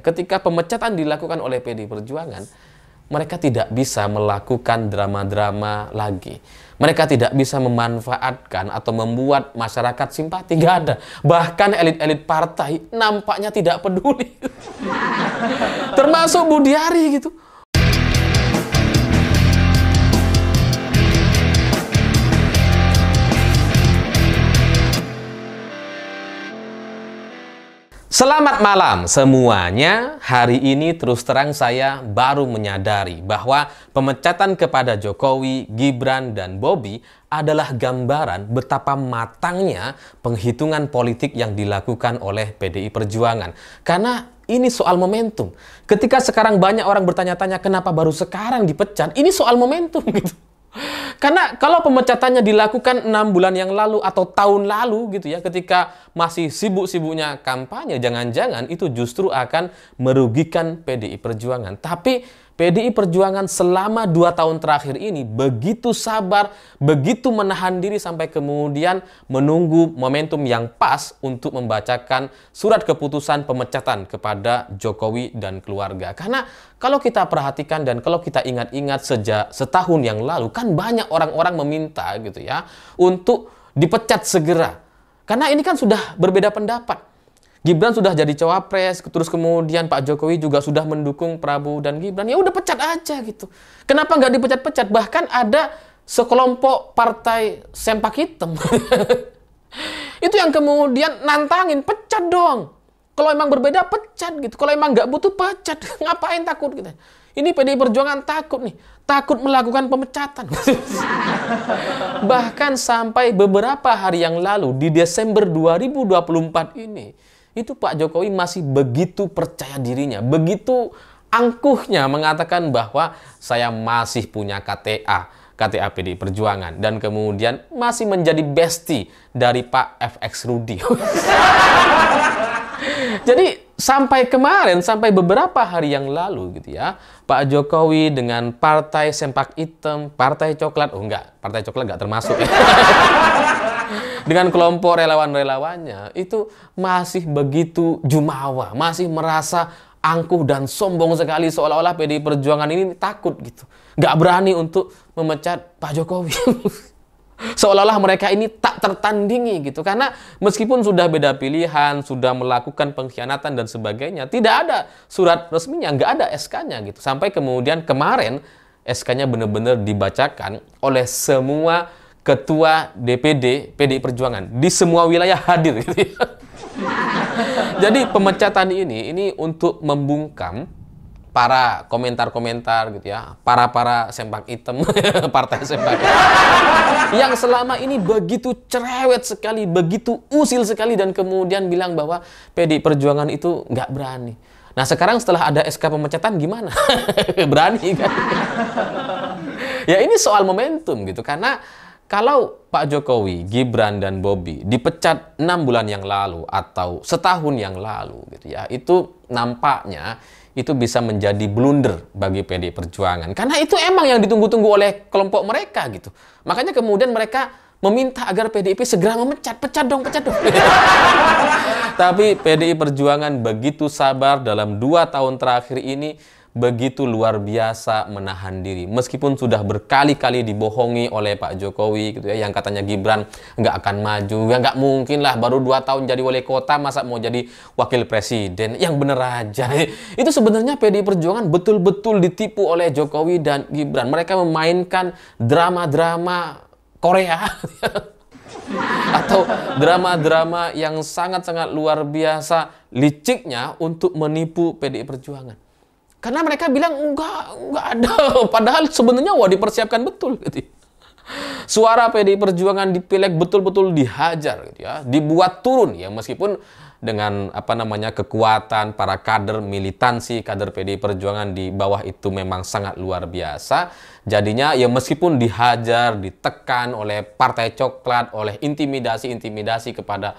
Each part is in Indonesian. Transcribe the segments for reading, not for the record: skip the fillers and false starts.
ketika pemecatan dilakukan oleh PDI Perjuangan, mereka tidak bisa melakukan drama-drama lagi. Mereka tidak bisa memanfaatkan atau membuat masyarakat simpati. Nggak ada. Bahkan elit-elit partai nampaknya tidak peduli. Termasuk Budiari gitu. Selamat malam semuanya. Hari ini terus terang saya baru menyadari bahwa pemecatan kepada Jokowi, Gibran, dan Bobi adalah gambaran betapa matangnya penghitungan politik yang dilakukan oleh PDI Perjuangan. Karena ini soal momentum. Ketika sekarang banyak orang bertanya-tanya kenapa baru sekarang dipecat, ini soal momentum gitu. Karena kalau pemecatannya dilakukan 6 bulan yang lalu atau tahun lalu gitu ya, ketika masih sibuk-sibuknya kampanye, jangan-jangan itu justru akan merugikan PDI Perjuangan. Tapi PDI Perjuangan selama 2 tahun terakhir ini begitu sabar, begitu menahan diri sampai kemudian menunggu momentum yang pas untuk membacakan surat keputusan pemecatan kepada Jokowi dan keluarga. Karena kalau kita perhatikan dan kalau kita ingat-ingat sejak setahun yang lalu, kan banyak orang-orang meminta gitu ya untuk dipecat segera. Karena ini kan sudah berbeda pendapat. Gibran sudah jadi cawapres, terus kemudian Pak Jokowi juga sudah mendukung Prabowo dan Gibran. Ya udah pecat aja gitu. Kenapa nggak dipecat-pecat? Bahkan ada sekelompok partai sempak hitam. Itu yang kemudian nantangin, pecat dong. Kalau emang berbeda, pecat gitu. Kalau emang nggak butuh, pecat. Ngapain takut gitu. Ini PDI Perjuangan takut nih. Takut melakukan pemecatan. Bahkan sampai beberapa hari yang lalu, di Desember 2024 ini, itu Pak Jokowi masih begitu percaya dirinya, begitu angkuhnya mengatakan bahwa saya masih punya KTA PDI Perjuangan, dan kemudian masih menjadi bestie dari Pak FX Rudy. Jadi sampai kemarin, sampai beberapa hari yang lalu gitu ya, Pak Jokowi dengan partai sempak hitam, partai coklat, oh enggak, partai coklat enggak termasuk ya. Dengan kelompok relawan-relawannya itu masih begitu jumawa, masih merasa angkuh dan sombong sekali, seolah-olah PDI Perjuangan ini takut gitu, nggak berani untuk memecat Pak Jokowi. Seolah-olah mereka ini tak tertandingi gitu, karena meskipun sudah beda pilihan, sudah melakukan pengkhianatan dan sebagainya, tidak ada surat resminya, nggak ada SK-nya gitu. Sampai kemudian kemarin SK-nya benar-benar dibacakan oleh semua ketua DPD PDI Perjuangan di semua wilayah hadir gitu ya. Jadi pemecatan ini untuk membungkam para komentar-komentar gitu ya, para sempak hitam, partai sempak hitam, yang selama ini begitu cerewet sekali, begitu usil sekali, dan kemudian bilang bahwa PDI Perjuangan itu nggak berani. Nah sekarang setelah ada SK pemecatan gimana? Berani kan? Ya ini soal momentum gitu, karena kalau Pak Jokowi, Gibran, dan Bobi dipecat 6 bulan yang lalu atau setahun yang lalu gitu ya, itu nampaknya itu bisa menjadi blunder bagi PDI Perjuangan. Karena itu emang yang ditunggu-tunggu oleh kelompok mereka gitu. Makanya kemudian mereka meminta agar PDIP segera memecat. Pecat dong, pecat dong. Tapi PDI Perjuangan begitu sabar dalam 2 tahun terakhir ini, begitu luar biasa menahan diri. Meskipun sudah berkali-kali dibohongi oleh Pak Jokowi gitu ya, yang katanya Gibran nggak akan maju. Ya nggak mungkin lah, baru 2 tahun jadi wali kota, masa mau jadi wakil presiden. Yang bener aja. Itu sebenarnya PDI Perjuangan betul-betul ditipu oleh Jokowi dan Gibran. Mereka memainkan drama-drama Korea. Atau drama-drama yang sangat-sangat luar biasa liciknya untuk menipu PDI Perjuangan. Karena mereka bilang enggak ada, padahal sebenarnya dipersiapkan betul gitu. Suara PDI Perjuangan di Pileg betul-betul dihajar gitu ya, dibuat turun ya, meskipun dengan kekuatan para kader militansi, kader PDI Perjuangan di bawah itu memang sangat luar biasa. Jadinya ya meskipun dihajar, ditekan oleh partai coklat, oleh intimidasi kepada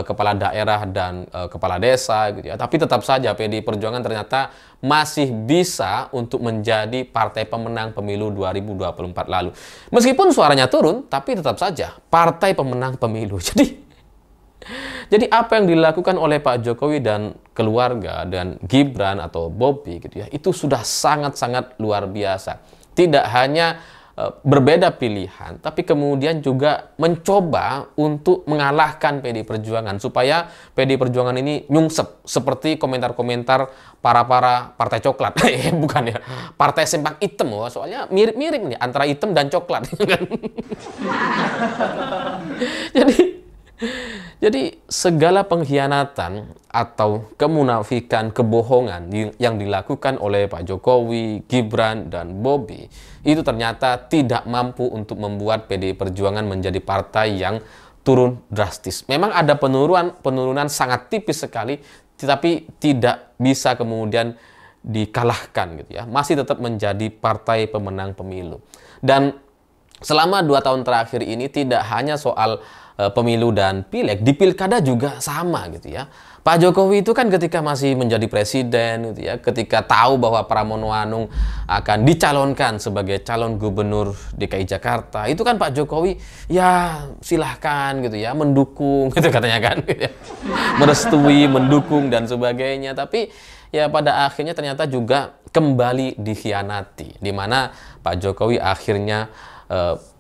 kepala daerah dan kepala desa gitu ya, tapi tetap saja PDI Perjuangan ternyata masih bisa untuk menjadi partai pemenang pemilu 2024 lalu. Meskipun suaranya turun, tapi tetap saja partai pemenang pemilu. Jadi Jadi apa yang dilakukan oleh Pak Jokowi dan keluarga dan Gibran atau Bobi gitu ya, itu sudah sangat-sangat luar biasa. Tidak hanya berbeda pilihan, tapi kemudian juga mencoba untuk mengalahkan PDI Perjuangan supaya PDI Perjuangan ini nyungsep seperti komentar-komentar para partai coklat. Bukan ya, partai sempak hitam. Soalnya mirip-mirip nih antara hitam dan coklat. Jadi segala pengkhianatan atau kemunafikan, kebohongan yang dilakukan oleh Pak Jokowi, Gibran, dan Bobi itu ternyata tidak mampu untuk membuat PDI Perjuangan menjadi partai yang turun drastis. Memang ada penurunan sangat tipis sekali, tetapi tidak bisa kemudian dikalahkan gitu ya. Masih tetap menjadi partai pemenang pemilu. Dan selama 2 tahun terakhir ini tidak hanya soal pemilu dan pileg, di pilkada juga sama gitu ya. Pak Jokowi itu kan ketika masih menjadi presiden gitu ya, ketika tahu bahwa Pramono Anung akan dicalonkan sebagai calon gubernur DKI Jakarta, itu kan Pak Jokowi ya silahkan gitu ya, mendukung gitu katanya kan, gitu ya. Merestui, mendukung dan sebagainya. Tapi ya pada akhirnya ternyata juga kembali dikhianati, di mana Pak Jokowi akhirnya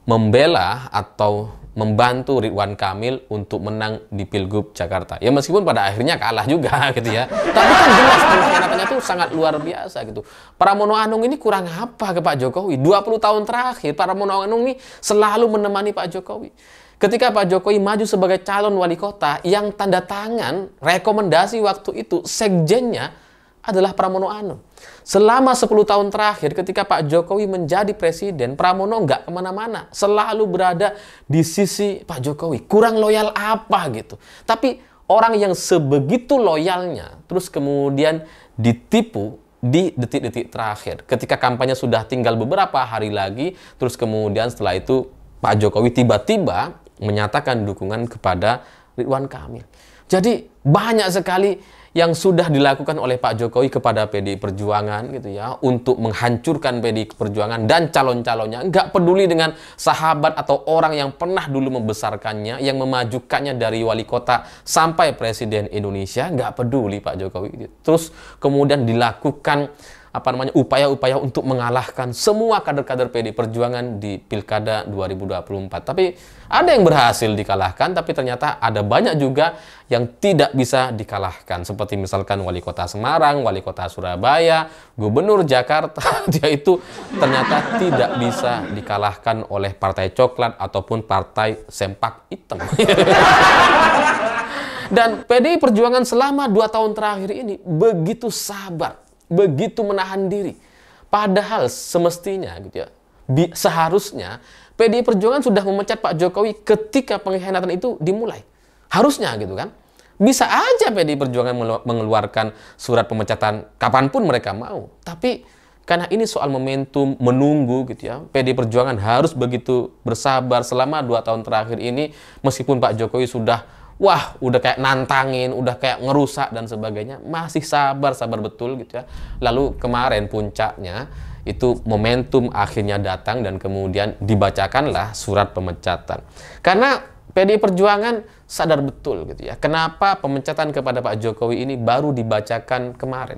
membela atau membantu Ridwan Kamil untuk menang di Pilgub Jakarta. Ya meskipun pada akhirnya kalah juga gitu ya. Tapi kan jelas pengkhianatannya itu sangat luar biasa gitu. Pramono Anung ini kurang apa ke Pak Jokowi? 20 tahun terakhir Pramono Anung ini selalu menemani Pak Jokowi. Ketika Pak Jokowi maju sebagai calon wali kota, yang tanda tangan rekomendasi waktu itu sekjennya adalah Pramono Anung. Selama 10 tahun terakhir ketika Pak Jokowi menjadi presiden, Pramono nggak kemana-mana. Selalu berada di sisi Pak Jokowi. Kurang loyal apa gitu. Tapi orang yang sebegitu loyalnya, terus kemudian ditipu di detik-detik terakhir. Ketika kampanye sudah tinggal beberapa hari lagi, terus kemudian setelah itu Pak Jokowi tiba-tiba menyatakan dukungan kepada Ridwan Kamil. Jadi banyak sekali yang sudah dilakukan oleh Pak Jokowi kepada PDI Perjuangan gitu ya, untuk menghancurkan PDI Perjuangan dan calon-calonnya. Nggak peduli dengan sahabat atau orang yang pernah dulu membesarkannya, yang memajukannya dari wali kota sampai presiden Indonesia, nggak peduli Pak Jokowi. Terus kemudian dilakukan upaya-upaya untuk mengalahkan semua kader-kader PDI Perjuangan di Pilkada 2024. Tapi ada yang berhasil dikalahkan, tapi ternyata ada banyak juga yang tidak bisa dikalahkan. Seperti misalkan wali kota Semarang, wali kota Surabaya, gubernur Jakarta, dia itu ternyata tidak bisa dikalahkan oleh partai coklat ataupun partai sempak hitam. Dan PDI Perjuangan selama 2 tahun terakhir ini begitu sabar, begitu menahan diri. Padahal semestinya gitu ya, seharusnya PDI Perjuangan sudah memecat Pak Jokowi ketika pengkhianatan itu dimulai. Harusnya gitu kan. Bisa aja PDI Perjuangan mengeluarkan surat pemecatan kapanpun mereka mau. Tapi karena ini soal momentum, menunggu gitu ya, PDI Perjuangan harus begitu bersabar selama 2 tahun terakhir ini. Meskipun Pak Jokowi sudah udah kayak nantangin, udah kayak ngerusak dan sebagainya, masih sabar betul gitu ya. Lalu kemarin puncaknya itu momentum akhirnya datang dan kemudian dibacakanlah surat pemecatan. Karena PDI Perjuangan sadar betul gitu ya, kenapa pemecatan kepada Pak Jokowi ini baru dibacakan kemarin.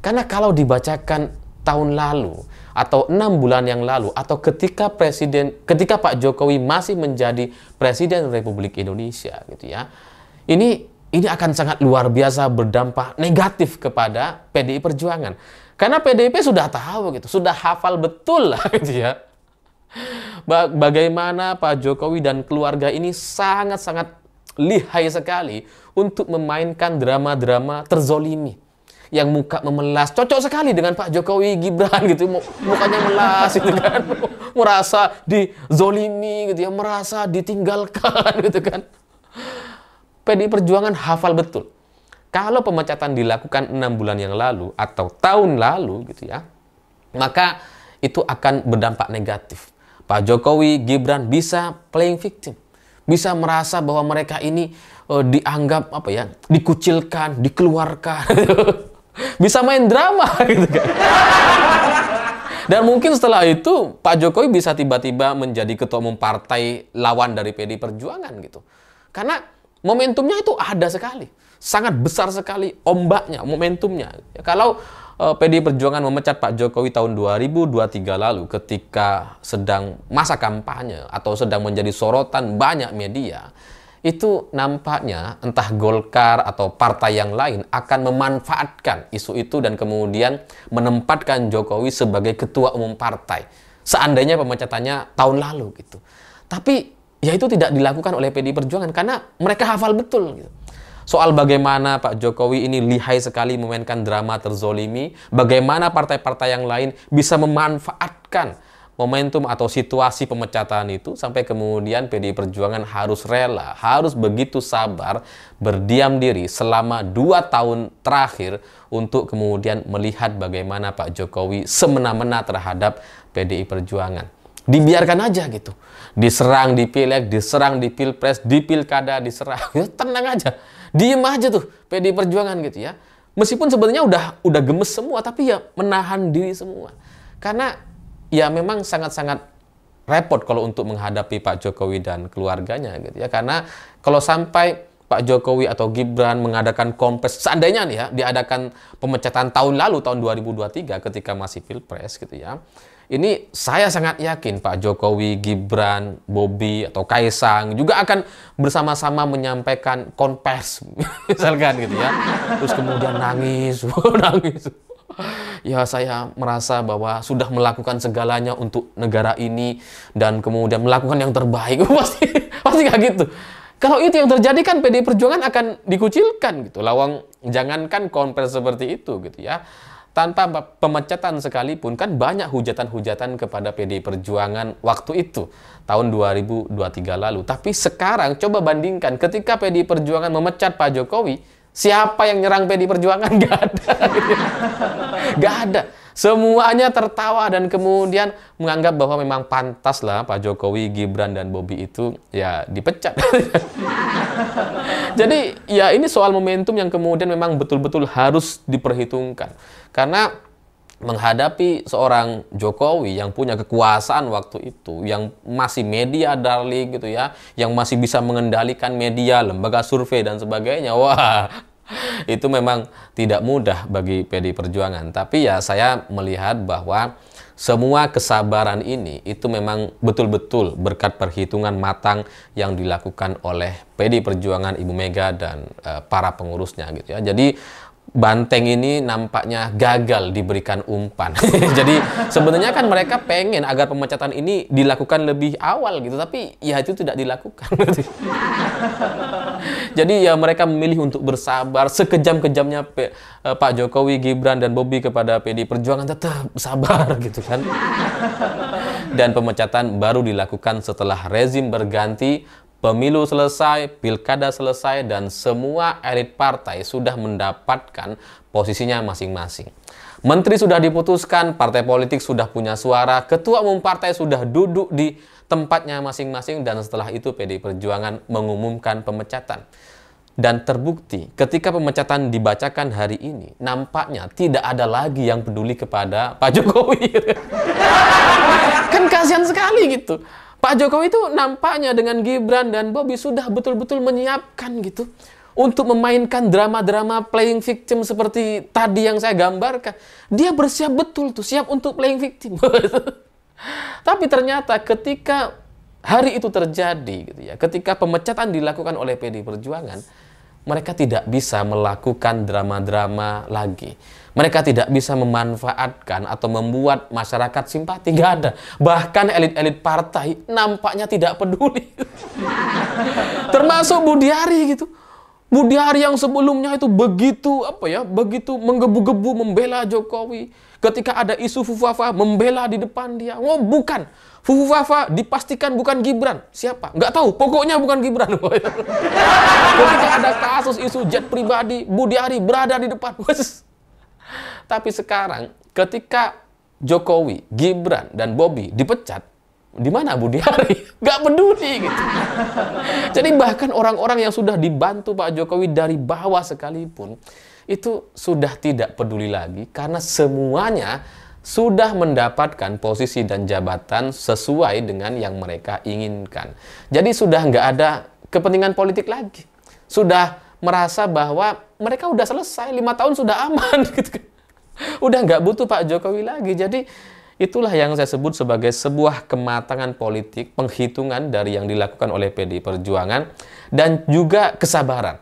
Karena kalau dibacakan tahun lalu atau 6 bulan yang lalu atau ketika Pak Jokowi masih menjadi Presiden Republik Indonesia gitu ya, ini akan sangat luar biasa berdampak negatif kepada PDI Perjuangan. Karena PDIP sudah tahu gitu, sudah hafal betul lah gitu ya, bagaimana Pak Jokowi dan keluarga ini sangat-sangat lihai sekali untuk memainkan drama-drama terzolimi. Yang muka memelas, cocok sekali dengan Pak Jokowi Gibran gitu, mukanya melas gitu kan, merasa dizolimi gitu ya, merasa ditinggalkan gitu kan. PDI Perjuangan hafal betul. Kalau pemecatan dilakukan 6 bulan yang lalu atau tahun lalu gitu ya, maka itu akan berdampak negatif. Pak Jokowi Gibran bisa playing victim, bisa merasa bahwa mereka ini dianggap dikucilkan, dikeluarkan. Bisa main drama gitu kan. Dan mungkin setelah itu Pak Jokowi bisa tiba-tiba menjadi ketua umum partai lawan dari PDI Perjuangan gitu. Karena momentumnya itu ada sekali. Sangat besar sekali ombaknya, momentumnya. Ya, kalau PDI Perjuangan memecat Pak Jokowi tahun 2023 lalu ketika sedang masa kampanye atau sedang menjadi sorotan banyak media, itu nampaknya entah Golkar atau partai yang lain akan memanfaatkan isu itu dan kemudian menempatkan Jokowi sebagai ketua umum partai. Seandainya pemecatannya tahun lalu gitu. Tapi ya itu tidak dilakukan oleh PDI Perjuangan karena mereka hafal betul gitu. Soal bagaimana Pak Jokowi ini lihai sekali memainkan drama terzolimi, bagaimana partai-partai yang lain bisa memanfaatkan momentum atau situasi pemecatan itu sampai kemudian PDI Perjuangan harus rela, harus begitu sabar, berdiam diri selama 2 tahun terakhir untuk kemudian melihat bagaimana Pak Jokowi semena-mena terhadap PDI Perjuangan. Dibiarkan aja gitu. Diserang di pileg, diserang di pilpres, di pilkada, diserang. Ya, tenang aja. Diem aja tuh PDI Perjuangan gitu ya. Meskipun sebenarnya udah gemes semua, tapi ya menahan diri semua. Karena ya memang sangat-sangat repot kalau untuk menghadapi Pak Jokowi dan keluarganya gitu ya. Karena kalau sampai Pak Jokowi atau Gibran mengadakan kompres, seandainya nih ya, diadakan pemecatan tahun lalu, tahun 2023 ketika masih pilpres gitu ya. Ini saya sangat yakin Pak Jokowi, Gibran, Bobi, atau Kaisang juga akan bersama-sama menyampaikan konvers, misalkan gitu ya. Terus kemudian nangis, nangis. Ya saya merasa bahwa sudah melakukan segalanya untuk negara ini dan kemudian melakukan yang terbaik. Pasti kayak gitu. Kalau itu yang terjadi kan PDI Perjuangan akan dikucilkan gitu. Lawang jangankan konvers seperti itu gitu ya. Tanpa pemecatan sekalipun kan banyak hujatan-hujatan kepada PDI Perjuangan waktu itu, tahun 2023 lalu. Tapi sekarang coba bandingkan ketika PDI Perjuangan memecat Pak Jokowi, siapa yang nyerang PDI Perjuangan? Gak ada. Gak ada. Semuanya tertawa dan kemudian menganggap bahwa memang pantas lah Pak Jokowi, Gibran, dan Bobi itu ya dipecat. Jadi ya ini soal momentum yang kemudian memang betul-betul harus diperhitungkan. Karena menghadapi seorang Jokowi yang punya kekuasaan waktu itu, yang masih media darling gitu ya, yang masih bisa mengendalikan media, lembaga survei dan sebagainya, wah itu memang tidak mudah bagi PDI Perjuangan. Tapi ya saya melihat bahwa semua kesabaran ini itu memang betul-betul berkat perhitungan matang yang dilakukan oleh PDI Perjuangan, Ibu Mega dan para pengurusnya gitu ya. Jadi banteng ini nampaknya gagal diberikan umpan. Jadi sebenarnya kan mereka pengen agar pemecatan ini dilakukan lebih awal gitu, tapi ya itu tidak dilakukan. Jadi ya mereka memilih untuk bersabar. Sekejam-kejamnya Pak Jokowi, Gibran, dan Bobi kepada PDI Perjuangan tetap sabar gitu kan. Dan pemecatan baru dilakukan setelah rezim berganti, pemilu selesai, pilkada selesai, dan semua elit partai sudah mendapatkan posisinya masing-masing. Menteri sudah diputuskan, partai politik sudah punya suara, ketua umum partai sudah duduk di tempatnya masing-masing, dan setelah itu PDI Perjuangan mengumumkan pemecatan. Dan terbukti ketika pemecatan dibacakan hari ini, nampaknya tidak ada lagi yang peduli kepada Pak Jokowi. Kan kasihan sekali gitu. Pak Jokowi itu nampaknya dengan Gibran dan Bobi sudah betul-betul menyiapkan gitu untuk memainkan drama-drama playing victim seperti tadi yang saya gambarkan. Dia bersiap betul tuh, siap untuk playing victim. Tapi ternyata ketika hari itu terjadi gitu ya, ketika pemecatan dilakukan oleh PDI Perjuangan, mereka tidak bisa melakukan drama-drama lagi. Mereka tidak bisa memanfaatkan atau membuat masyarakat simpati. Nggak ada. Bahkan elit-elit partai nampaknya tidak peduli. Termasuk Budiari gitu. Budiari yang sebelumnya itu begitu begitu menggebu-gebu membela Jokowi. Ketika ada isu Fufafa membela di depan dia. Oh bukan. Fufafa dipastikan bukan Gibran. Siapa? Nggak tahu. Pokoknya bukan Gibran. Ketika ada kasus isu jet pribadi, Budiari berada di depan. Tapi sekarang ketika Jokowi, Gibran, dan Bobi dipecat, di mana Budiari? Nggak peduli gitu. Jadi bahkan orang-orang yang sudah dibantu Pak Jokowi dari bawah sekalipun, itu sudah tidak peduli lagi karena semuanya sudah mendapatkan posisi dan jabatan sesuai dengan yang mereka inginkan. Jadi sudah nggak ada kepentingan politik lagi. sudah merasa bahwa mereka udah selesai, 5 tahun sudah aman gitu kan. Udah nggak butuh Pak Jokowi lagi. Jadi itulah yang saya sebut sebagai sebuah kematangan politik, penghitungan dari yang dilakukan oleh PDI Perjuangan, dan juga kesabaran.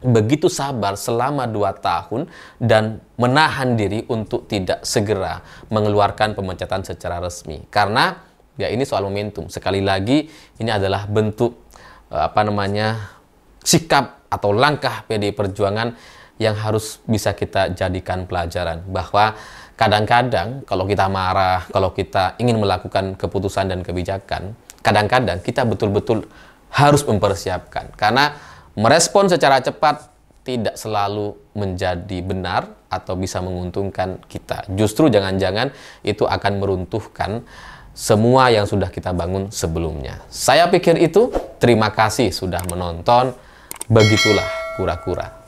Begitu sabar selama 2 tahun dan menahan diri untuk tidak segera mengeluarkan pemecatan secara resmi. Karena ya ini soal momentum. Sekali lagi ini adalah bentuk sikap atau langkah PDI Perjuangan yang harus bisa kita jadikan pelajaran. Bahwa kadang-kadang kalau kita marah, kalau kita ingin melakukan keputusan dan kebijakan, kadang-kadang kita betul-betul harus mempersiapkan. Karena merespon secara cepat tidak selalu menjadi benar atau bisa menguntungkan kita. Justru jangan-jangan itu akan meruntuhkan semua yang sudah kita bangun sebelumnya. Saya pikir itu. Terima kasih sudah menonton. Begitulah kura-kura.